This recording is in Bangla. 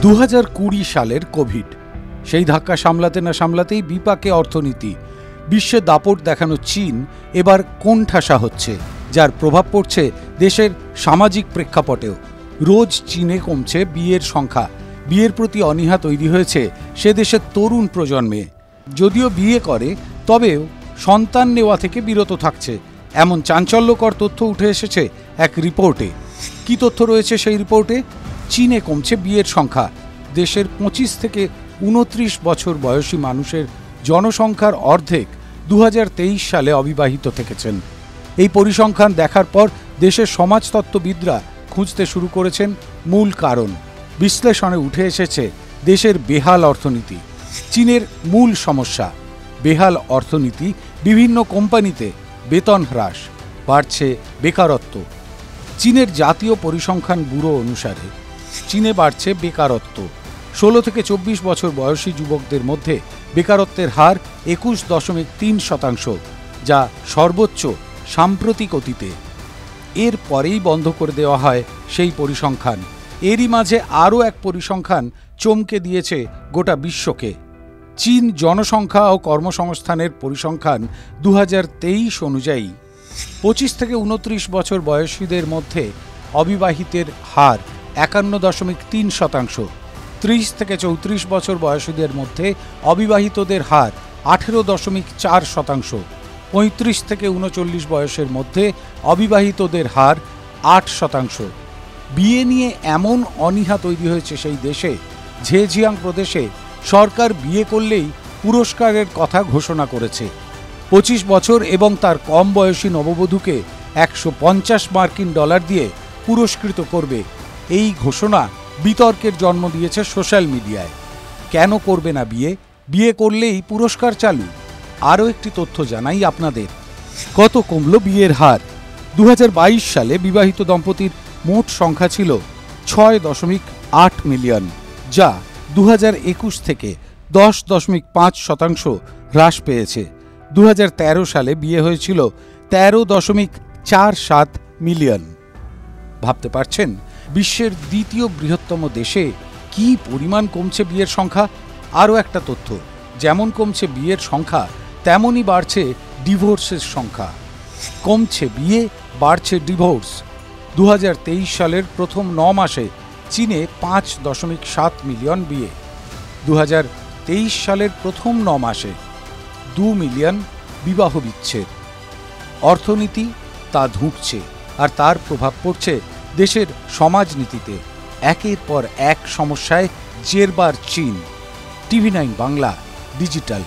2020 সালের কোভিড, সেই ধাক্কা সামলাতে না সামলাতেই বিপাকে অর্থনীতি। বিশ্বে দাপট দেখানো চীন এবার কোণঠাসা হচ্ছে, যার প্রভাব পড়ছে দেশের সামাজিক প্রেক্ষাপটেও। রোজ চীনে কমছে বিয়ের সংখ্যা। বিয়ের প্রতি অনীহা তৈরি হয়েছে সে দেশের তরুণ প্রজন্মে। যদিও বিয়ে করে, তবেও সন্তান নেওয়া থেকে বিরত থাকছে, এমন চাঞ্চল্যকর তথ্য উঠে এসেছে এক রিপোর্টে। কি তথ্য রয়েছে সেই রিপোর্টে? চীনে কমছে বিয়ের সংখ্যা। দেশের 25 থেকে 29 বছর বয়সী মানুষের জনসংখ্যার অর্ধেক 2023 সালে অবিবাহিত থেকেছেন। এই পরিসংখ্যান দেখার পর দেশের সমাজতত্ত্ববিদরা খুঁজতে শুরু করেছেন মূল কারণ। বিশ্লেষণে উঠে এসেছে দেশের বেহাল অর্থনীতি। চীনের মূল সমস্যা বেহাল অর্থনীতি, বিভিন্ন কোম্পানিতে বেতন হ্রাস, বাড়ছে বেকারত্ব। চীনের জাতীয় পরিসংখ্যান ব্যুরো অনুসারে চীনে বাড়ছে বেকারত্ব। 16 থেকে 24 বছর বয়সী যুবকদের মধ্যে বেকারত্বের হার 21.3%, যা সর্বোচ্চ সাম্প্রতিক অতীতে। এর পরেই বন্ধ করে দেওয়া হয় সেই পরিসংখ্যান। এরই মাঝে আরও এক পরিসংখ্যান চমকে দিয়েছে গোটা বিশ্বকে। চীন জনসংখ্যা ও কর্মসংস্থানের পরিসংখ্যান 2023 অনুযায়ী 25 থেকে 29 বছর বয়সীদের মধ্যে অবিবাহিতের হার 51.3%, 30 থেকে 34 বছর বয়সীদের মধ্যে অবিবাহিতদের হার 18.4%, 35 থেকে 39 বয়সের মধ্যে অবিবাহিতদের হার 8%। বিয়ে নিয়ে এমন অনীহা তৈরি হয়েছে সেই দেশে, ঝেজিয়াং প্রদেশে সরকার বিয়ে করলেই পুরস্কারের কথা ঘোষণা করেছে। 25 বছর এবং তার কম বয়সী নববধূকে $150 মার্কিন দিয়ে পুরস্কৃত করবে। এই ঘোষণা বিতর্কের জন্ম দিয়েছে সোশ্যাল মিডিয়ায়। কেন করবে না বিয়ে? বিয়ে করলেই পুরস্কার চালু। আরও একটি তথ্য জানাই আপনাদের। কত কমল বিয়ের হার? 2022 সালে বিবাহিত দম্পতির মোট সংখ্যা ছিল 6.8 মিলিয়ন, যা 2021 থেকে 10.5% হ্রাস পেয়েছে। 2013 সালে বিয়ে হয়েছিল 13.47 মিলিয়ন। ভাবতে পারছেন বিশ্বের দ্বিতীয় বৃহত্তম দেশে কি পরিমাণ কমছে বিয়ের সংখ্যা? আরও একটা তথ্য, যেমন কমছে বিয়ের সংখ্যা, তেমনই বাড়ছে ডিভোর্সের সংখ্যা। কমছে বিয়ে, বাড়ছে ডিভোর্স। 2023 সালের প্রথম 9 মাসে চীনে 5.7 মিলিয়ন বিয়ে। 2023 সালের প্রথম 9 মাসে 2 মিলিয়ন বিবাহ বিচ্ছেদ। অর্থনীতি তা ধুঁকছে, আর তার প্রভাব পড়ছে দেশের সমাজনীতিতে। একের পর এক সমস্যায় জেরবার চীন। TV9 Bangla digital.